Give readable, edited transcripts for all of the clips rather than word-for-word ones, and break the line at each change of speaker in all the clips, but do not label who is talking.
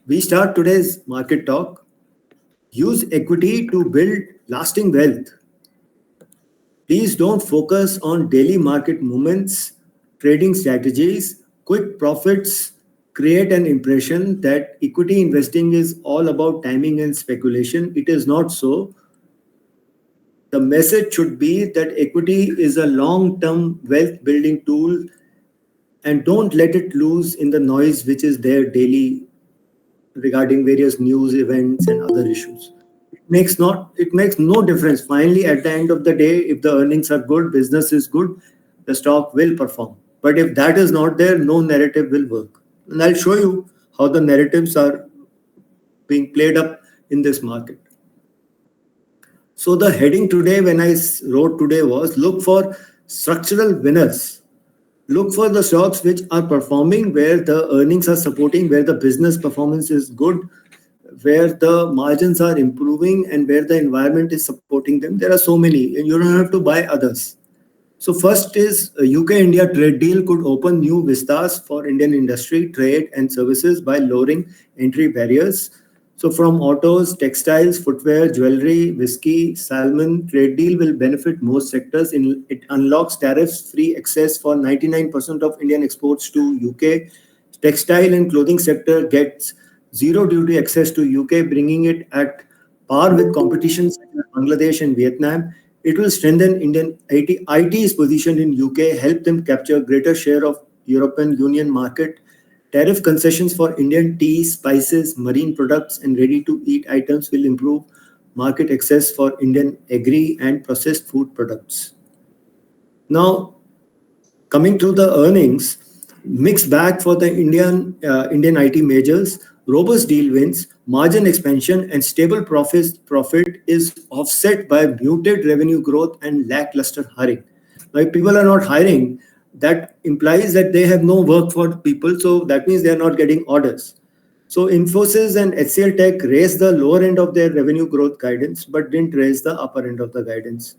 We start today's market talk. Use equity to build lasting wealth. Please don't focus on daily market movements, trading strategies, quick profits. Create an impression that equity investing is all about timing and speculation. It is not so. The message should be that equity is a long term wealth building tool, and don't let it lose in the noise which is there daily regarding various news events and other issues. It makes no difference. Finally, at the end of the day, if the earnings are good, business is good, the stock will perform. But if that is not there, no narrative will work. And I'll show you how the narratives are being played up in this market. So the heading today, when I wrote today, was look for structural winners. Look for the stocks which are performing, where the earnings are supporting, where the business performance is good, where the margins are improving, and where the environment is supporting them. There are so many, and you don't have to buy others. So first is UK-India trade deal could open new vistas for Indian industry, trade and services by lowering entry barriers. So from autos, textiles, footwear, jewelry, whiskey, salmon, trade deal will benefit most sectors. It unlocks tariff-free access for 99% of Indian exports to UK. Textile and clothing sector gets zero duty access to UK, bringing it at par with competition such as Bangladesh and Vietnam. It will strengthen Indian IT's position in UK, help them capture greater share of European Union market. Tariff concessions for Indian tea, spices, marine products, and ready-to-eat items will improve market access for Indian agri and processed food products. Now, coming to the earnings, mixed bag for the Indian IT majors. Robust deal wins, margin expansion, and stable profit is offset by muted revenue growth and lackluster hiring. Now, if people are not hiring, that implies that they have no work for people. So that means they are not getting orders. So Infosys and HCL Tech raised the lower end of their revenue growth guidance, but didn't raise the upper end of the guidance.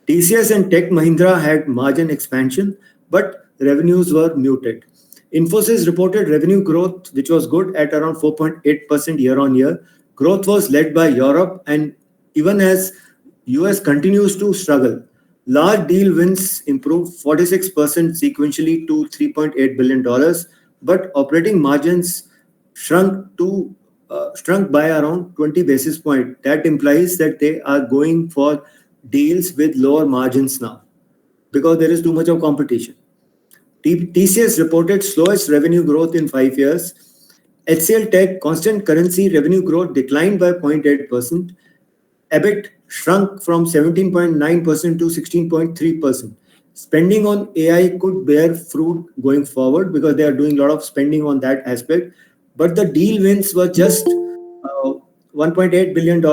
TCS and Tech Mahindra had margin expansion, but revenues were muted. Infosys reported revenue growth, which was good at around 4.8% year on year. Growth was led by Europe, and even as US continues to struggle. Large deal wins improved 46% sequentially to $3.8 billion, but operating margins shrunk by around 20 basis points. That implies that they are going for deals with lower margins now because there is too much of competition. TCS reported slowest revenue growth in 5 years. HCL Tech constant currency revenue growth declined by 0.8%. EBIT shrunk from 17.9% to 16.3%. Spending on AI could bear fruit going forward because they are doing a lot of spending on that aspect. But the deal wins were just $1.8 billion.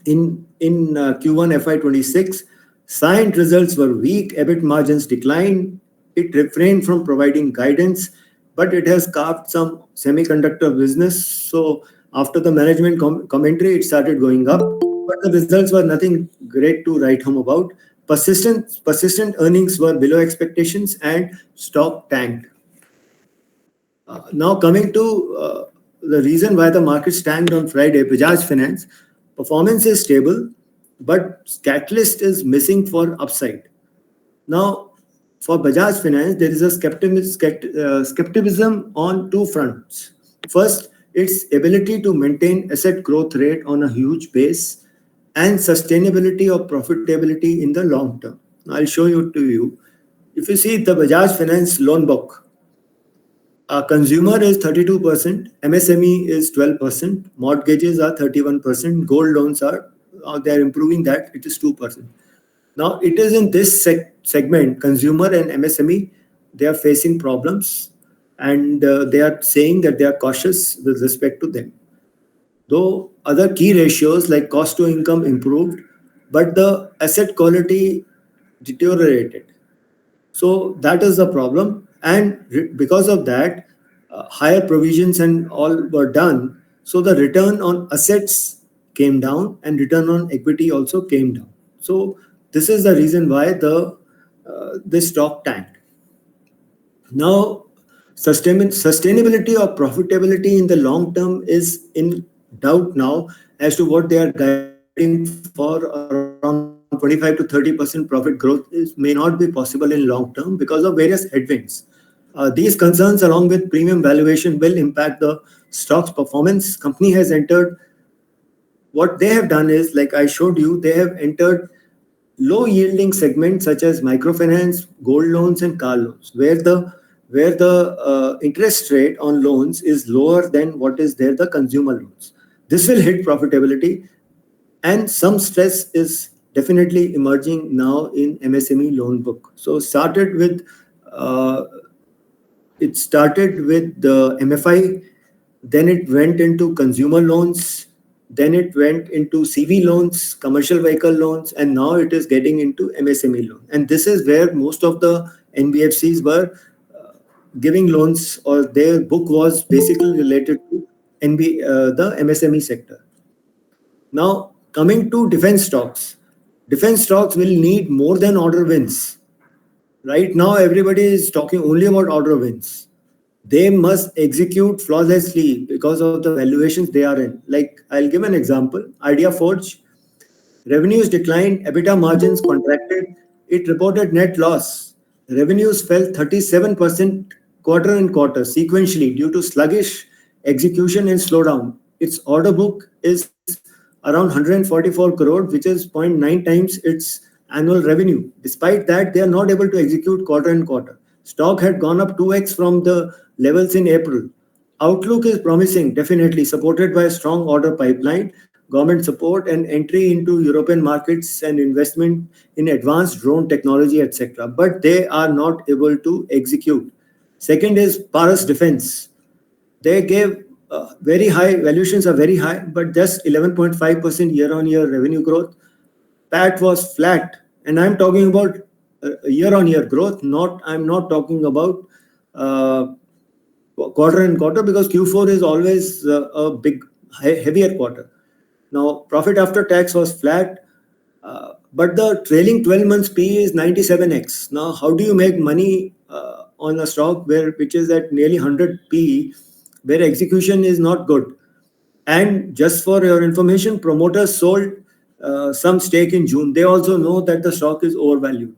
In Q1 FY26, Cyient results were weak, EBIT margins declined. It refrained from providing guidance, but it has carved some semiconductor business. So after the management commentary, it started going up, but the results were nothing great to write home about. Persistent earnings were below expectations and stock tanked. Now coming to the reason why the market tanked on Friday, Bajaj Finance, performance is stable, but catalyst is missing for upside. Now, for Bajaj Finance, there is a skepticism on two fronts. First, its ability to maintain asset growth rate on a huge base and sustainability of profitability in the long term. I'll show you to you. If you see the Bajaj Finance loan book, consumer is 32%, MSME is 12%, mortgages are 31%, gold loans are they're improving that, it is 2%. Now, it is in this segment, consumer and MSME, they are facing problems, and they are saying that they are cautious with respect to them. Though other key ratios like cost to income improved, but the asset quality deteriorated. So that is the problem. And because of that, higher provisions and all were done. So the return on assets came down and return on equity also came down. So this is the reason why this stock tanked. Now, Sustainability or profitability in the long term is in doubt now as to what they are guiding for. Around 25 to 30% profit growth may not be possible in long term because of various headwinds. These concerns, along with premium valuation, will impact the stock's performance. Company has entered. What they have done is, like I showed you, they have entered low yielding segments such as microfinance, gold loans, and car loans, where the interest rate on loans is lower than what is there the consumer loans. This will hit profitability, and some stress is definitely emerging now in MSME loan book. So uh, it started with the MFI, then it went into consumer loans, then it went into CV loans, commercial vehicle loans, and now it is getting into MSME loan. And this is where most of the NBFCs were giving loans, or their book was basically related to the MSME sector. Now, coming to defense stocks will need more than order wins. Right now, everybody is talking only about order wins. They must execute flawlessly because of the valuations they are in. Like, I'll give an example. Idea Forge, revenues declined, EBITDA margins contracted, it reported net loss. Revenues fell 37% quarter on quarter sequentially due to sluggish execution and slowdown. Its order book is around 144 crore, which is zero point 0.9 times its annual revenue. Despite that, they are not able to execute quarter on quarter. Stock had gone up 2x from the levels in April. Outlook is promising, definitely supported by a strong order pipeline, government support, and entry into European markets and investment in advanced drone technology, etc. But they are not able to execute. Second is Paras Defense. They gave very high valuations are very high, but just 11.5% year-on-year revenue growth. PAT was flat, and I'm talking about year-on-year growth. I'm not talking about uh, quarter and quarter, because Q4 is always a big heavier quarter. Now, profit after tax was flat, but the trailing 12 months P is 97x. Now, how do you make money on a stock which is at nearly 100 P, where execution is not good? And just for your information, promoters sold some stake in June. They also know that the stock is overvalued.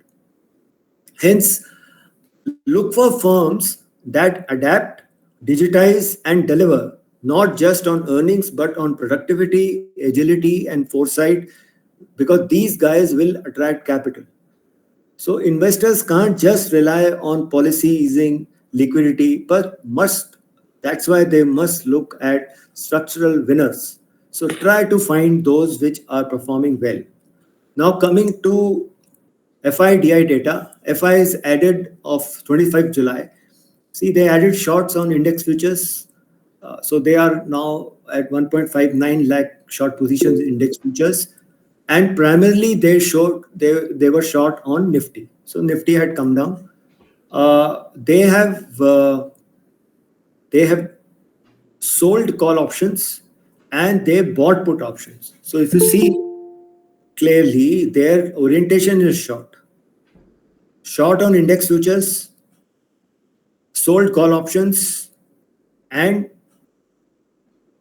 Hence, look for firms that adapt, digitize, and deliver, not just on earnings, but on productivity, agility, and foresight, because these guys will attract capital. So investors can't just rely on policy easing liquidity, but must. That's why they must look at structural winners. So try to find those which are performing well. Now coming to FIDI data, FI is added of 25th July. See, they added shorts on index futures. So they are now at 1.59 lakh short positions in index futures. And primarily they were short on Nifty. So Nifty had come down. They have sold call options and they bought put options. So if you see clearly, their orientation is short on index futures, sold call options, and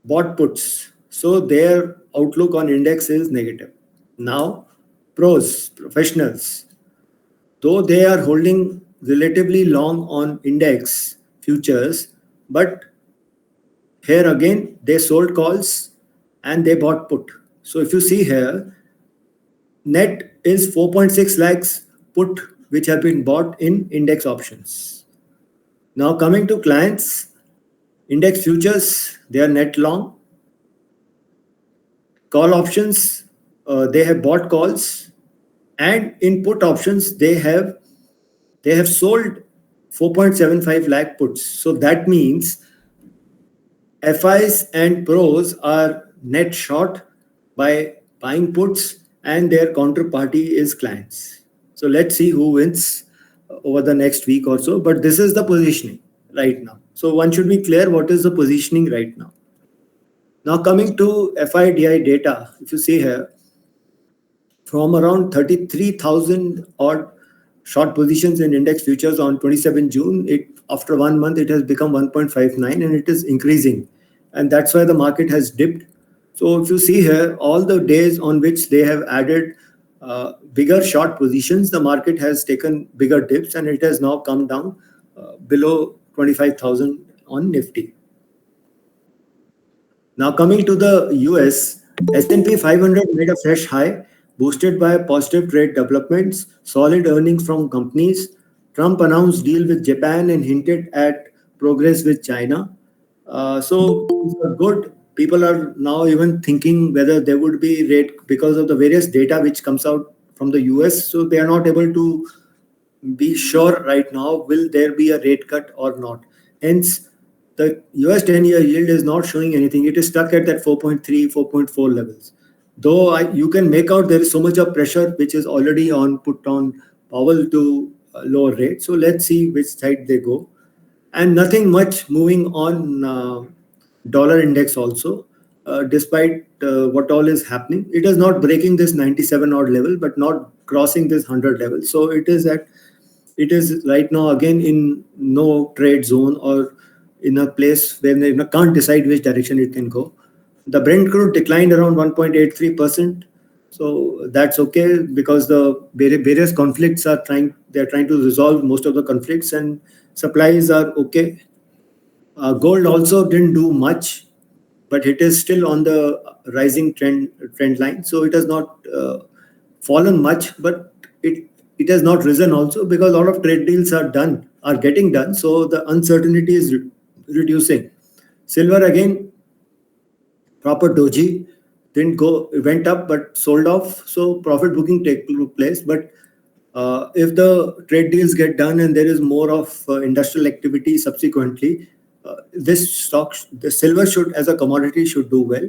bought puts. So their outlook on index is negative. Now, pros, professionals, though they are holding relatively long on index futures, but here again they sold calls and they bought put. So if you see here, net is 4.6 lakhs put which have been bought in index options. Now coming to clients, index futures, they are net long. Call options, they have bought calls, and in put options they have sold 4.75 lakh puts. So that means FIs and pros are net short by buying puts, and their counterparty is clients. So let's see who wins over the next week or so. But this is the positioning right now. So one should be clear what is the positioning right now. Now coming to FIDI data, if you see here, from around 33,000 odd short positions in index futures on 27 June. After 1 month, it has become 1.59 and it is increasing. And that's why the market has dipped. So if you see here, all the days on which they have added bigger short positions, the market has taken bigger dips and it has now come down below 25,000 on Nifty. Now coming to the US, S&P 500 made a fresh high, boosted by positive trade developments, solid earnings from companies. Trump announced deal with Japan and hinted at progress with China. So these are good. People are now even thinking whether there would be rate because of the various data which comes out from the US. So they are not able to be sure right now will there be a rate cut or not. Hence, the US 10-year yield is not showing anything. It is stuck at that 4.3, 4.4 levels. Though you can make out there is so much of pressure which is already put on Powell to lower rates. So let's see which side they go. And nothing much moving on dollar index also, despite what all is happening. It is not breaking this 97 odd level, but not crossing this 100 level. So it is right now again in no trade zone or in a place where they can't decide which direction it can go. The Brent crude declined around 1.83%. So that's okay because the various conflicts they're trying to resolve most of the conflicts and supplies are okay. Gold also didn't do much, but it is still on the rising trend line. So it has not fallen much, but it has not risen also because a lot of trade deals are getting done. So the uncertainty is reducing. Silver again, proper doji, went up but sold off. So profit booking take place. But if the trade deals get done and there is more of industrial activity subsequently, the silver should, as a commodity, should do well.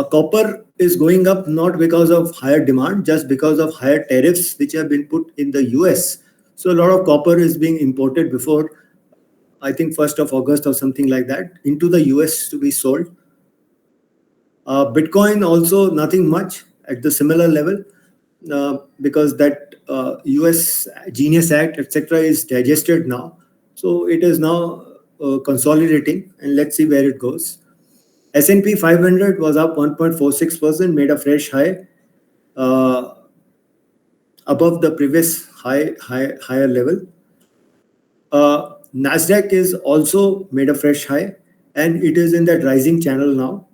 Copper is going up not because of higher demand, just because of higher tariffs which have been put in the US. So a lot of copper is being imported before, I think, 1st of August or something like that, into the US to be sold. Bitcoin also nothing much at the similar level because that US Genius Act, etc., is digested now. So it is now consolidating, and let's see where it goes. S&P 500 was up 1.46%, made a fresh high above the previous higher level. Nasdaq is also made a fresh high, and it is in that rising channel now.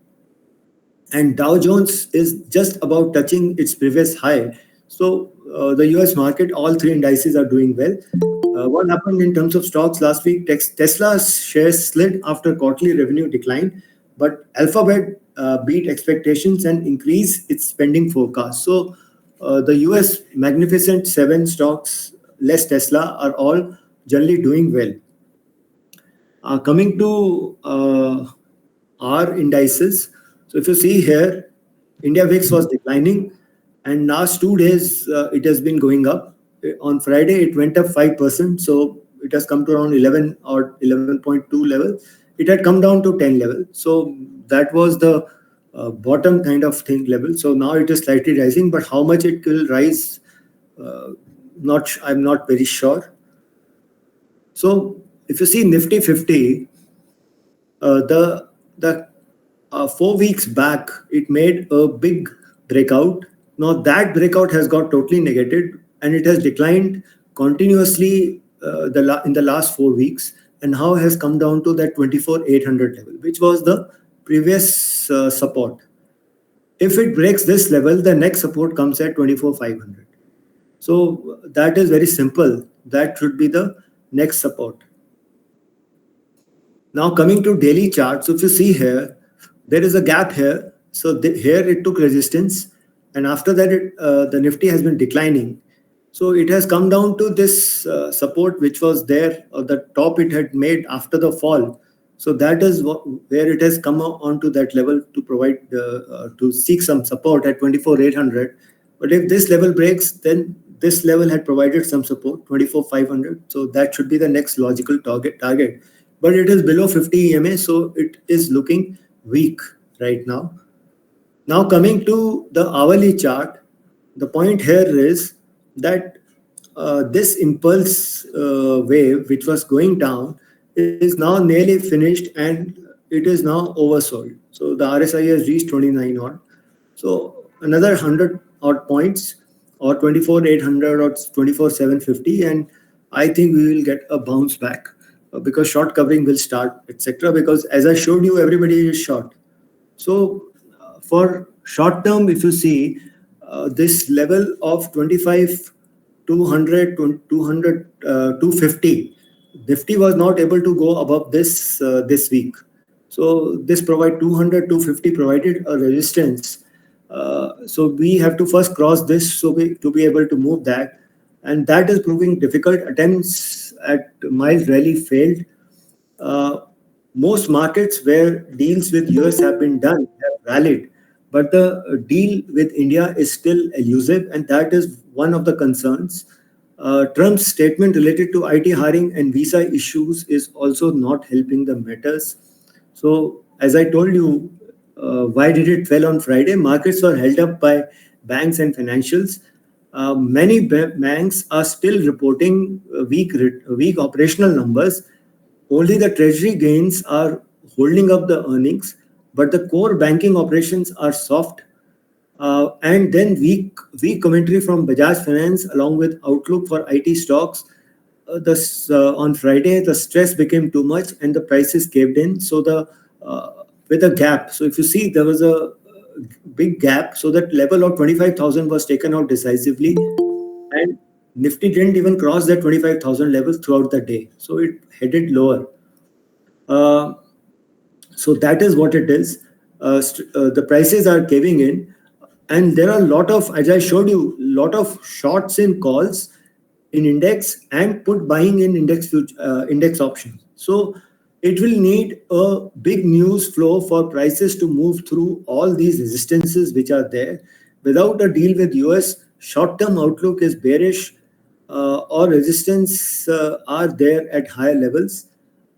And Dow Jones is just about touching its previous high. So the US market, all three indices are doing well. What happened in terms of stocks last week? Tesla's shares slid after quarterly revenue decline, but Alphabet beat expectations and increased its spending forecast. So the US Magnificent Seven stocks, less Tesla, are all generally doing well. Coming to our indices, so if you see here, India VIX was declining, and last 2 days it has been going up. On Friday, it went up 5%, so it has come to around 11 or 11.2 level. It had come down to 10 level, so that was the bottom kind of thing level. So now it is slightly rising, but how much it will rise, I'm not very sure. So if you see Nifty 50, the 4 weeks back, it made a big breakout. Now that breakout has got totally negated and it has declined continuously in the last 4 weeks, and now has come down to that 24,800 level, which was the previous support. If it breaks this level, the next support comes at 24,500. So that is very simple. That should be the next support. Now coming to daily chart. So if you see here, there is a gap here. So here it took resistance, and after that the Nifty has been declining. So it has come down to this support which was there, or the top it had made after the fall. So that is where it has come onto that level to provide to seek some support at 24,800. But if this level breaks, then this level had provided some support, 24,500. So that should be the next logical target. But it is below 50 EMA, so it is looking weak right now. Now coming to the hourly chart, the point here is that this impulse wave, which was going down, is now nearly finished and it is now oversold. So the RSI has reached 29 odd. So another 100 odd points or 24,800 or 24,750, and I think we will get a bounce back because short covering will start, etc. Because as I showed you, everybody is short. So for short term, if you see this level of 25, 200, 200, 250, Nifty was not able to go above this week. So this provide 200, 250 provided a resistance. So we have to first cross this to be able to move that. And that is proving difficult. Attempts at mild rally failed. Uh, Most markets where deals with US have been done have rallied, but the deal with India is still elusive, and that is one of the concerns. Trump's statement related to IT hiring and visa issues is also not helping the matters. So, as I told you, why did it fell on Friday? Markets were held up by banks and financials. Many banks are still reporting weak operational numbers. Only the treasury gains are holding up the earnings, but the core banking operations are soft. And then weak commentary from Bajaj Finance along with outlook for IT stocks. On Friday, the stress became too much and the prices caved in. So with a gap. So if you see, there was a big gap. So that level of 25,000 was taken out decisively, and Nifty didn't even cross that 25,000 level throughout the day. So it headed lower. Uh, so that is what it is. The prices are caving in, and there are a lot of, as I showed you, lot of shorts in calls in index and put buying in index options. So it will need a big news flow for prices to move through all these resistances which are there. Without a deal with US, short-term outlook is bearish, or resistance are there at higher levels.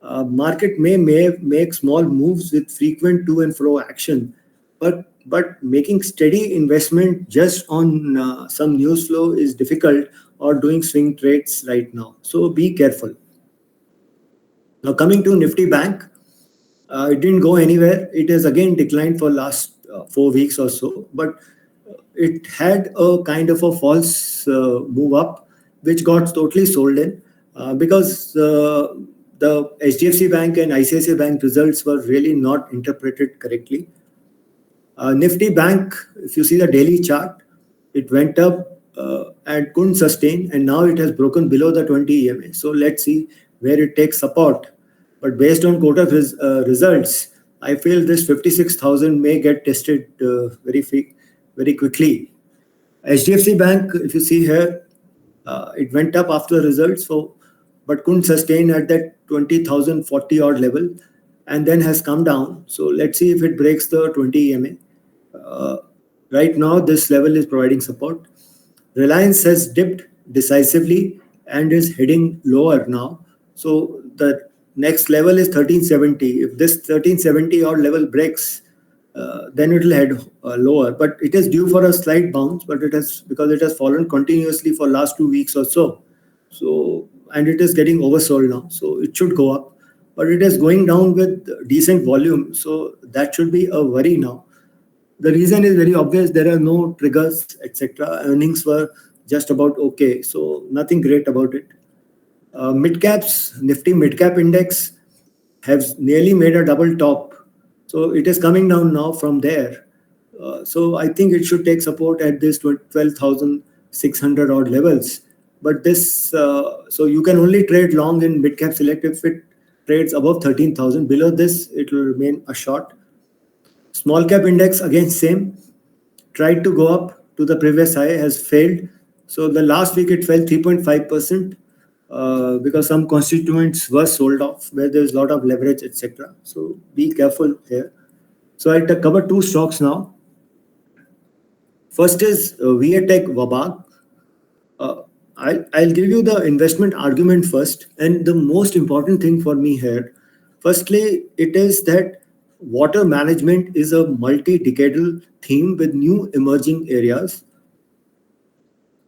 Market may make small moves with frequent to and fro action, but making steady investment just on some news flow is difficult, or doing swing trades right now. So be careful. Now coming to Nifty Bank, it didn't go anywhere. It has again declined for last 4 weeks or so, but it had a kind of a false move up, which got totally sold in because the HDFC Bank and ICICI Bank results were really not interpreted correctly. Nifty Bank, if you see the daily chart, it went up and couldn't sustain, and now it has broken below the 20 EMA. So let's see where it takes support. But based on quarter results, I feel this 56,000 may get tested very quickly. HDFC Bank, if you see here, it went up after the results, but couldn't sustain at that 20,040 odd level, and then has come down. So let's see if it breaks the 20 EMA. Right now, this level is providing support. Reliance has dipped decisively and is heading lower now. So the next level is 1370. If this 1370 odd level breaks, then it will head lower. But it is due for a slight bounce, but because it has fallen continuously for last 2 weeks or so. And it is getting oversold now. So it should go up. But it is going down with decent volume. So that should be a worry now. The reason is very obvious. There are no triggers, etc. Earnings were just about okay. So nothing great about it. Nifty Midcap Index has nearly made a double top. So it is coming down now from there. So I think it should take support at this 12,600 odd levels. But so you can only trade long in Midcap Select if it trades above 13,000. Below this, it will remain a short. Small cap index, again, same. Tried to go up to the previous high, has failed. So the last week it fell 3.5% because some constituents were sold off where there's a lot of leverage, etc. So be careful here. So I'll cover two stocks now. First is VA-Tech Wabag. I'll give you the investment argument first. And the most important thing for me here, firstly, it is that water management is a multi-decadal theme with new emerging areas.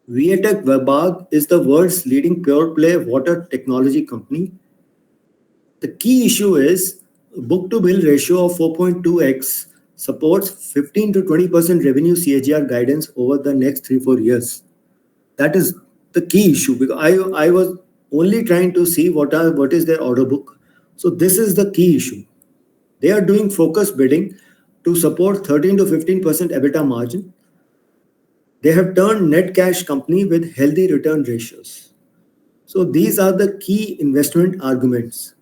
Viatec Wabag is the world's leading pure-play water technology company. The key issue is book-to-bill ratio of 4.2x supports 15 to 20% revenue CAGR guidance over the next 3-4 years. That is the key issue, because I was only trying to see what is their order book. So this is the key issue. They are doing focus bidding to support 13 to 15% EBITDA margin. They have turned net cash company with healthy return ratios. So these are the key investment arguments.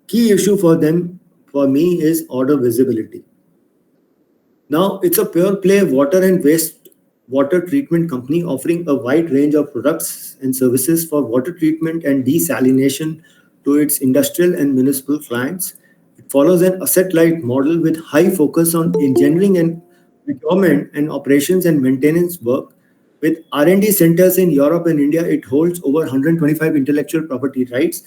Key issue for them, for me, is order visibility. Now, it's a pure play water and waste water treatment company offering a wide range of products and services for water treatment and desalination to its industrial and municipal clients. It follows an asset-light model with high focus on engineering and procurement and operations and maintenance work. With R&D centers in Europe and India, it holds over 125 intellectual property rights.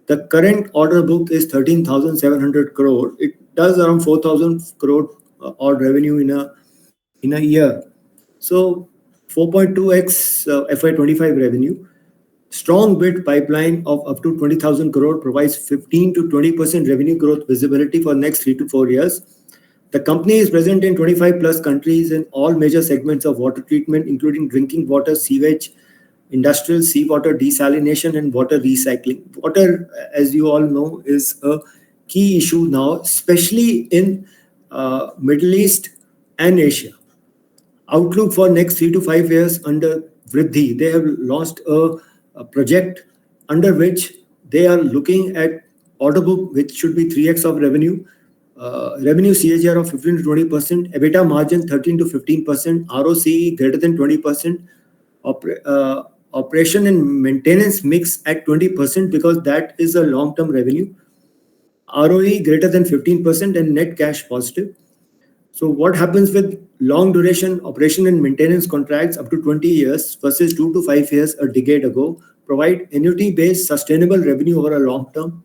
The current order book is 13,700 crore. It does around 4,000 crore odd revenue in a year. So 4.2x FY25 revenue. Strong bid pipeline of up to 20,000 crore provides 15 to 20% revenue growth visibility for next 3 to 4 years. The company is present in 25 plus countries in all major segments of water treatment, including drinking water, sewage, industrial seawater desalination, and water recycling. Water, as you all know, is a key issue now, especially in Middle East and Asia. Outlook for next 3 to 5 years under Vriddhi. They have launched a project under which they are looking at order book, which should be 3x of revenue, revenue CAGR of 15 to 20%, EBITDA margin 13 to 15%, ROCE greater than 20%, operation and maintenance mix at 20% because that is a long-term revenue, ROE greater than 15%, and net cash positive. So what happens with long duration operation and maintenance contracts up to 20 years versus 2 to 5 years a decade ago provide annuity-based sustainable revenue over a long term.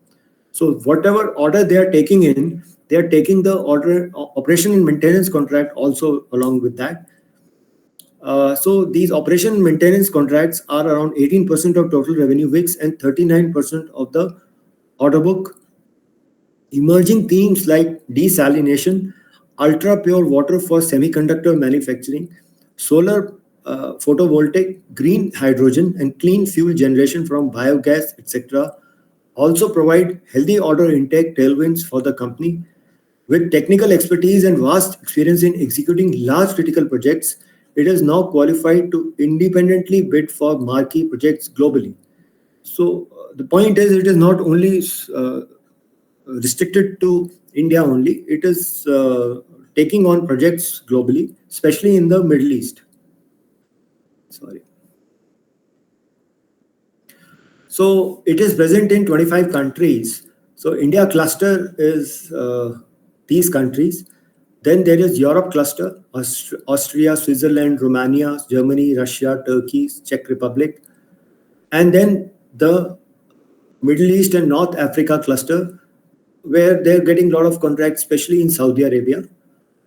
So whatever order they are taking in, they are taking the order operation and maintenance contract also along with that. So these operation and maintenance contracts are around 18% of total revenue mix and 39% of the order book. Emerging themes like desalination, ultra pure water for semiconductor manufacturing, solar photovoltaic, green hydrogen, and clean fuel generation from biogas, etc., also provide healthy order intake tailwinds for the company. With technical expertise and vast experience in executing large critical projects, it is now qualified to independently bid for marquee projects globally. So the point is, it is not only restricted to India only. It is taking on projects globally, especially in the Middle East. Sorry. So it is present in 25 countries. So India cluster is these countries. Then there is Europe cluster, Austria, Switzerland, Romania, Germany, Russia, Turkey, Czech Republic. And then the Middle East and North Africa cluster, where they're getting a lot of contracts, especially in Saudi Arabia.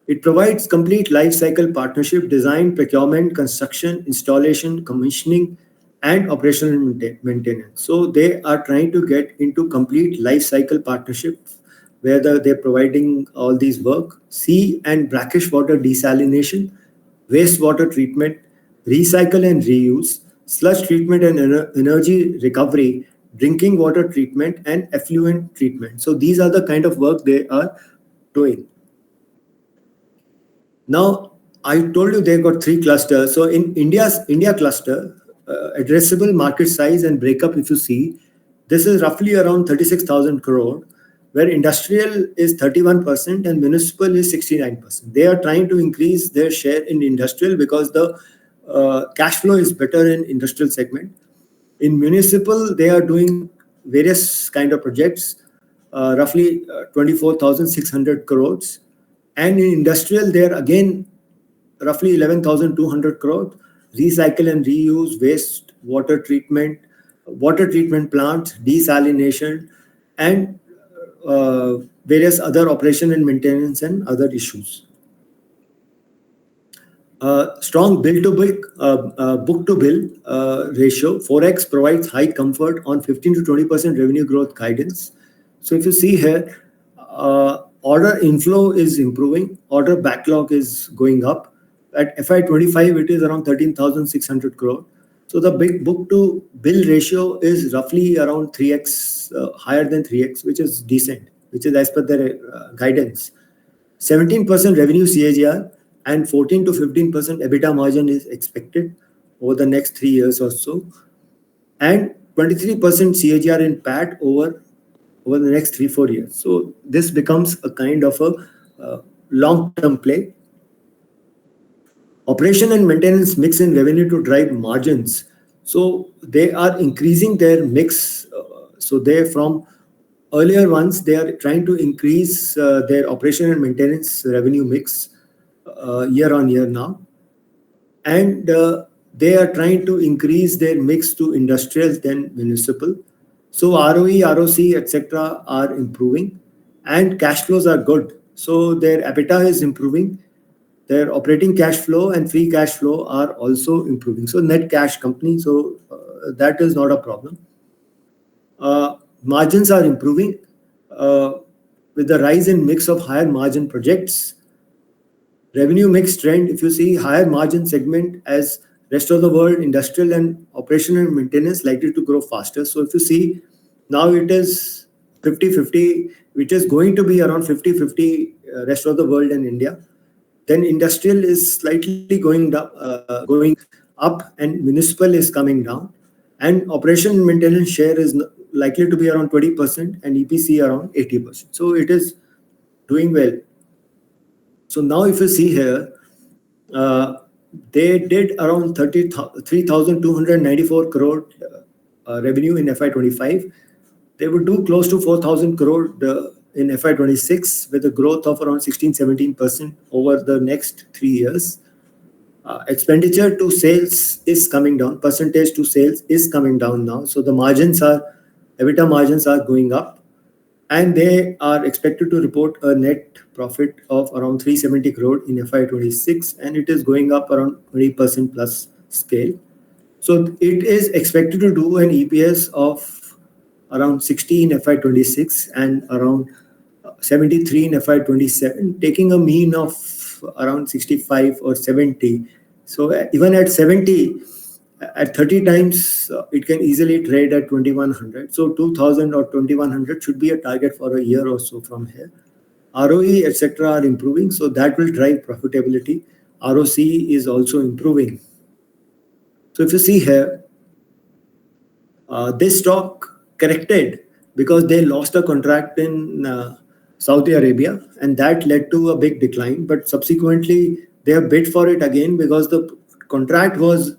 It provides complete life cycle partnership, design, procurement, construction, installation, commissioning, and operational maintenance. So they are trying to get into complete life cycle partnership, where they're providing all these work, sea and brackish water desalination, wastewater treatment, recycle and reuse, sludge treatment and energy recovery, drinking water treatment, and effluent treatment. So these are the kind of work they are doing. Now, I told you they got 3 clusters. So in India cluster, addressable market size and breakup, if you see, this is roughly around 36,000 crore, where industrial is 31% and municipal is 69%. They are trying to increase their share in industrial because the cash flow is better in industrial segment. In municipal, they are doing various kind of projects, roughly 24,600 crores. And in industrial, they are again roughly 11,200 crores. Recycle and reuse, waste, water treatment plants, desalination, and various other operation and maintenance and other issues. Strong book to bill ratio, 4x provides high comfort on 15 to 20% revenue growth guidance. So if you see here, order inflow is improving, order backlog is going up. At FY25, it is around 13,600 crore. So the big book to bill ratio is roughly around 3x, higher than 3x, which is decent, which is as per their guidance. 17% revenue CAGR and 14 to 15% EBITDA margin is expected over the next 3 years or so, and 23% CAGR in PAT over the next 3-4 years. So this becomes a kind of a long-term play. Operation and maintenance mix in revenue to drive margins. So they are increasing their mix. So they from earlier ones, they are trying to increase their operation and maintenance revenue mix year on year now. And they are trying to increase their mix to industrial than municipal. So ROE, ROC, etc. are improving and cash flows are good. So their EBITDA is improving. Their operating cash flow and free cash flow are also improving. So net cash company, so that is not a problem. Margins are improving with the rise in mix of higher margin projects. Revenue mix trend, if you see higher margin segment as rest of the world, industrial and operational and maintenance likely to grow faster. So if you see now it is 50-50, which is going to be around 50-50 rest of the world and India. Then industrial is slightly going up and municipal is coming down. And operation and maintenance share is likely to be around 20% and EPC around 80%. So it is doing well. So now if you see here, they did around 3,294 crore revenue in FY25. They would do close to 4,000 crore in FY26 with a growth of around 16-17% over the next 3 years. Expenditure to sales is coming down. Percentage to sales is coming down now. So the EBITDA margins are going up. And they are expected to report a net profit of around 370 crore in FY26. And it is going up around 20% plus scale. So it is expected to do an EPS of around 60 in FY26 and around 73 in FY27, taking a mean of around 65 or 70. So even at 70, at 30 times, it can easily trade at 2100. So 2000 or 2100 should be a target for a year or so from here. ROE, etc. are improving, so that will drive profitability. ROC is also improving. So if you see here, this stock corrected because they lost a contract in Saudi Arabia, and that led to a big decline. But subsequently, they have bid for it again because the contract was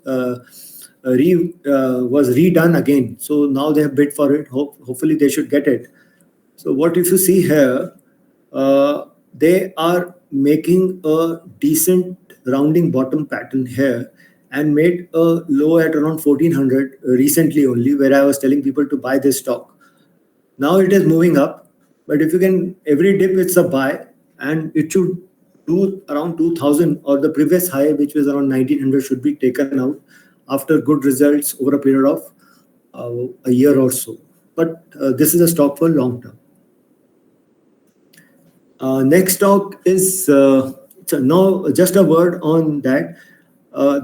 redone again. So now they have bid for it. Hopefully, they should get it. So what if you see here, they are making a decent rounding bottom pattern here and made a low at around 1400 recently only, where I was telling people to buy this stock. Now it is moving up, but if you can, every dip it's a buy, and it should do around 2000 or the previous high, which was around 1900, should be taken out after good results over a period of a year or so. But this is a stock for long term. Next stock is, now just a word on that.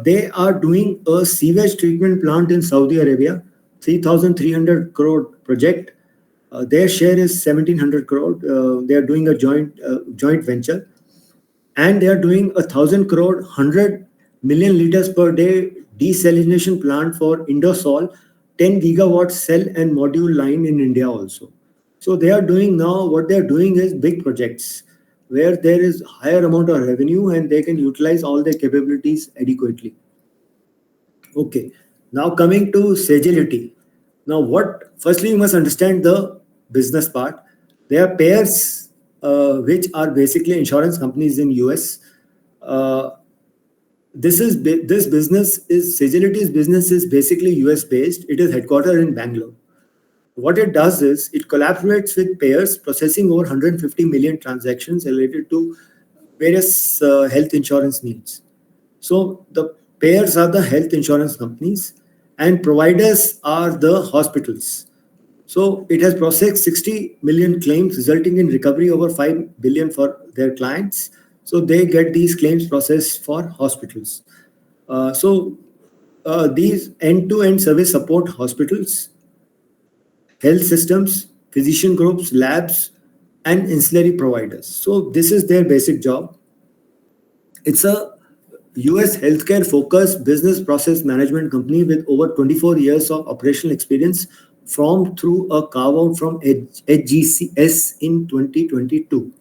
They are doing a sewage treatment plant in Saudi Arabia, 3,300 crore project. Their share is 1,700 crore. They are doing a joint venture, and they are doing 1,000 crore, 100 million liters per day desalination plant for Indosol, 10 gigawatt cell and module line in India also. So they are doing now, what they are doing is big projects where there is higher amount of revenue and they can utilize all their capabilities adequately. Okay, now coming to Sagility. Now firstly you must understand the business part. There are pairs which are basically insurance companies in US. This business is, Sagility's business is basically US based. It is headquartered in Bangalore. What it does is it collaborates with payers processing over 150 million transactions related to various health insurance needs. So the payers are the health insurance companies and providers are the hospitals. So it has processed 60 million claims, resulting in recovery over 5 billion for their clients. So they get these claims processed for hospitals. These end-to-end service support hospitals, health systems, physician groups, labs, and ancillary providers. So this is their basic job. It's a US healthcare focused business process management company with over 24 years of operational experience, formed through a carve out from HGCS in 2022.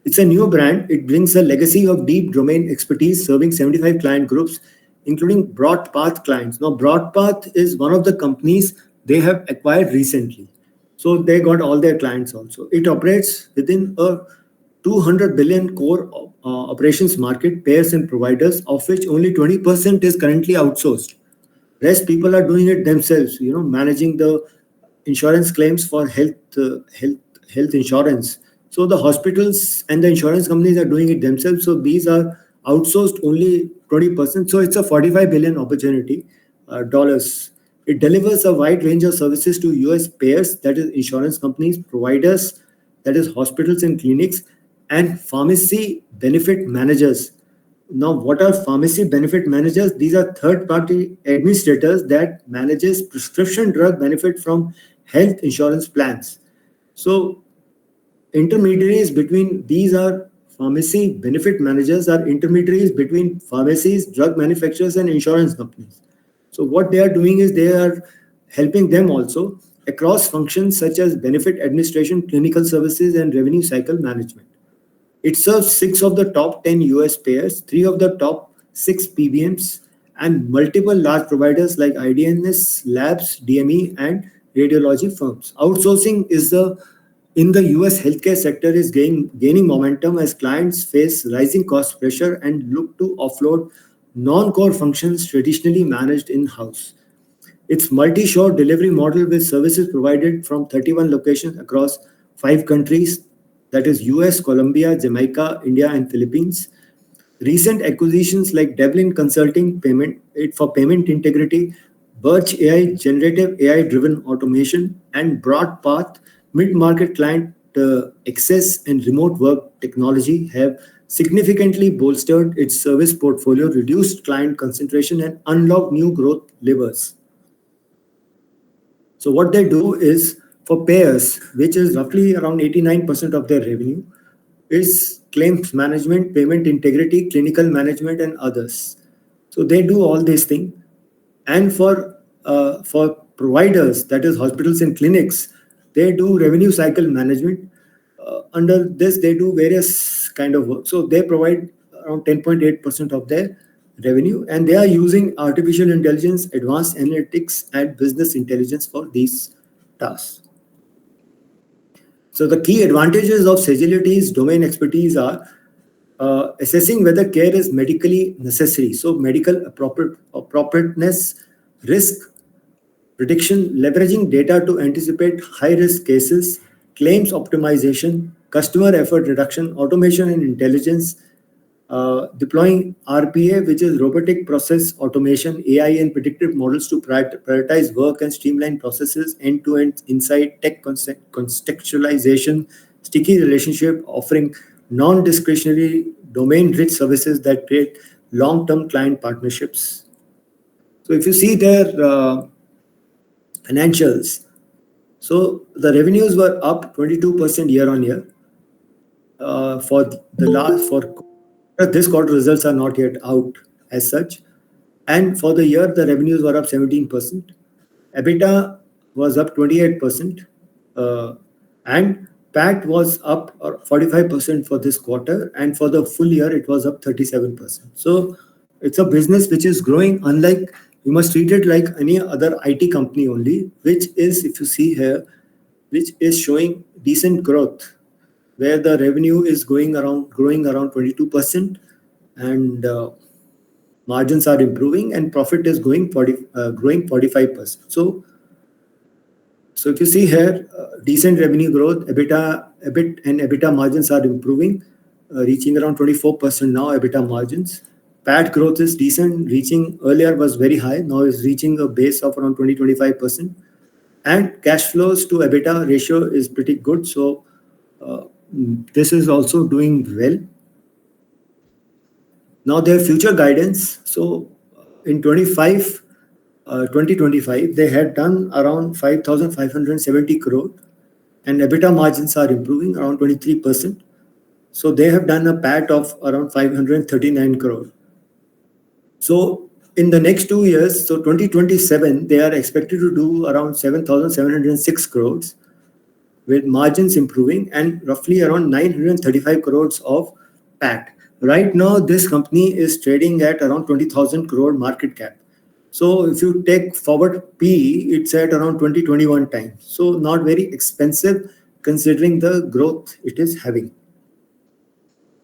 It's a new brand. It brings a legacy of deep domain expertise, serving 75 client groups, including BroadPath clients. Now, BroadPath is one of the companies they have acquired recently. So they got all their clients also. It operates within a 200 billion core operations market, payers and providers, of which only 20% is currently outsourced. Rest people are doing it themselves, managing the insurance claims for health insurance. So the hospitals and the insurance companies are doing it themselves. So these are outsourced only 20%. So it's a 45 billion opportunity dollars. It delivers a wide range of services to US payers, that is insurance companies, providers, that is hospitals and clinics, and pharmacy benefit managers. Now, what are pharmacy benefit managers? These are third-party administrators that manages prescription drug benefit from health insurance plans. So, intermediaries between these are pharmacy benefit managers are intermediaries between pharmacies, drug manufacturers, and insurance companies. So, what they are doing is they are helping them also across functions such as benefit administration, clinical services, and revenue cycle management. It serves 6 of the top 10 US payers, 3 of the top 6 PBMs, and multiple large providers like IDNS, labs, DME, and radiology firms. Outsourcing in the US healthcare sector is gaining momentum as clients face rising cost pressure and look to offload non-core functions traditionally managed in-house. Its multi-shore delivery model with services provided from 31 locations across 5 countries, that is US, Colombia, Jamaica, India, and Philippines. Recent acquisitions like Devlin Consulting for payment integrity, Birch AI generative AI-driven automation, and BroadPath mid-market client access and remote work technology have significantly bolstered its service portfolio, reduced client concentration, and unlocked new growth levers. So what they do is for payers, which is roughly around 89% of their revenue, is claims management, payment integrity, clinical management, and others. So they do all these things. And for providers, that is hospitals and clinics, they do revenue cycle management. Under this, they do various kind of work. So they provide around 10.8% of their revenue, and they are using artificial intelligence, advanced analytics, and business intelligence for these tasks. So the key advantages of Sagility's domain expertise are assessing whether care is medically necessary. So medical appropriateness, risk prediction, leveraging data to anticipate high-risk cases, claims optimization, customer effort reduction, automation and intelligence, deploying RPA, which is robotic process automation, AI and predictive models to prioritize work and streamline processes, end-to-end insight, tech contextualization, sticky relationship, offering non-discretionary domain-rich services that create long-term client partnerships. So if you see their financials, so the revenues were up 22% year on year. For this quarter, results are not yet out as such. And for the year, the revenues were up 17%. EBITDA was up 28%. And PAT was up 45% for this quarter. And for the full year, it was up 37%. So it's a business which is growing, unlike, you must treat it like any other IT company only, which is, if you see here, which is showing decent growth, where the revenue is growing around 22%, and margins are improving, and profit is growing 45%. So if you see here, decent revenue growth, EBIT and EBITDA margins are improving, reaching around 24% now, EBITDA margins. PAT growth is decent, reaching earlier was very high, now is reaching a base of around 20-25%. And cash flows to EBITDA ratio is pretty good. So this is also doing well. Now their future guidance. So in 2025, they had done around 5,570 crore, and EBITDA margins are improving around 23%. So they have done a PAT of around 539 crore. So in the next 2 years, so 2027, they are expected to do around 7,706 crores, with margins improving and roughly around 935 crores of PAT. Right now, this company is trading at around 20,000 crore market cap. So if you take forward PE, it's at around 20-21 times. So not very expensive considering the growth it is having.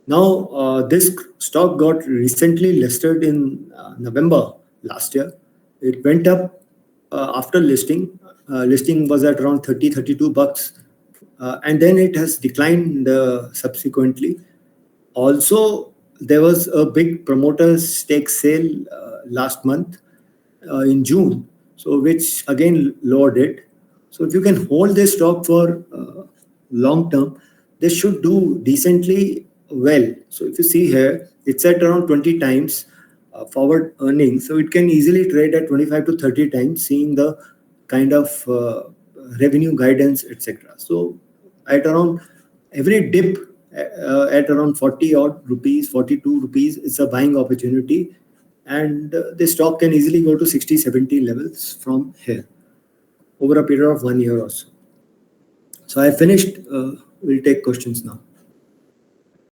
Now, this stock got recently listed in November last year. It went up after listing. Listing was at around 32 bucks. And then it has declined subsequently. Also, there was a big promoter stake sale last month in June, so which again lowered it. So if you can hold this stock for long term, they should do decently well. So if you see here, it's at around 20 times forward earnings. So it can easily trade at 25 to 30 times, seeing the kind of revenue guidance, etc. So at around every dip at around 40 odd rupees, 42 rupees, it's a buying opportunity. And the stock can easily go to 60, 70 levels from here over a period of 1 year or so. So I finished. We'll take questions now.